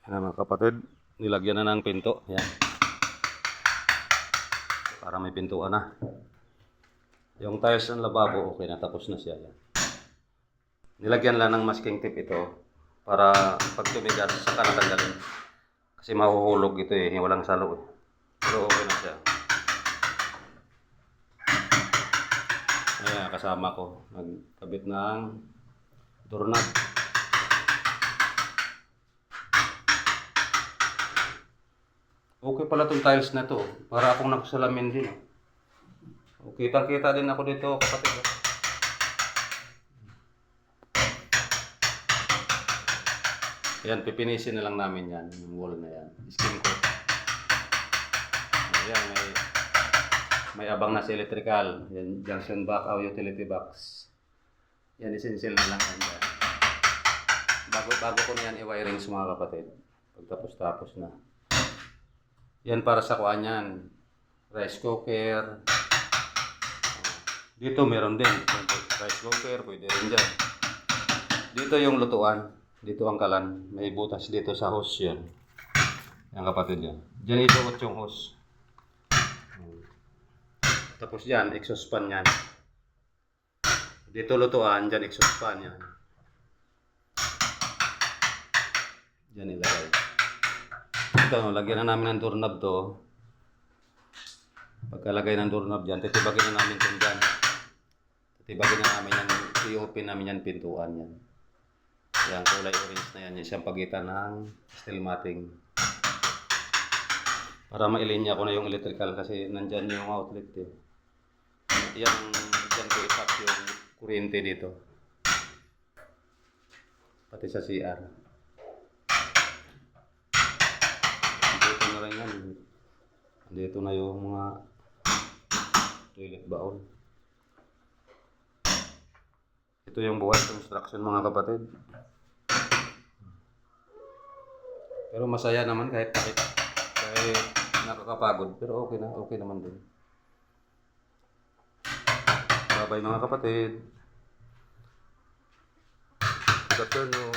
Ayan mga kapatid, nilagyan na ng pinto. Ayan. Para may pintuan na. Yung tiles ng lababo, okay na. Tapos na siya. Ayan. Nilagyan lang ng masking tape ito para pag tumigas, saka natanggalin. Kasi mahuhulog ito eh, walang salo eh. Pero okay na siya. Ayan, kasama ko. Nagkabit ng doorknob. Okay pala itong tiles na to. Para akong nagsalamin din. Kitang-kita din ako dito, kapatid. Ayan, pipinisin na lang namin yan. Yung wall na yan. Skin coat. Ayan, may abang na sa electrical. Yan, junction box o utility box. Yan, essential na lang yan. Bago ko na yan i-wiring sa mga kapatid. Pagtapos-tapos na. Yan para sa kuhaan yan. Rice cooker. Dito meron din. Rice cooker, pwede rin dyan. Dito yung lutuan. Dito ang kalan. May butas dito sa hose yan. Yan kapatid yan. Diyan isuot yung hose. Tapos dyan, exhaust fan yan. Dito lutuan, dyan exhaust fan yan. Dyan ilagay. Ito, lagyan na namin ng doorknob to. Pagkalagay ng doorknob dyan, titibagin na namin ito dyan. Titibagin na namin yan, i-open namin yan, pintuan yan. Yan, kulay orange na yan, yung siyang pagitan ng steel matting. Para mailinya ko na yung electrical kasi nandyan yung outlet eh. Yan, dyan ko ipak yung kuryente dito. Pati sa CR. Dito na rin yan. Dito na yung mga toilet baon. Ito yung buhay construction mga kapatid. Pero masaya naman kahit nakakapagod. Pero okay naman din. Bye-bye mga kapatid. Good afternoon.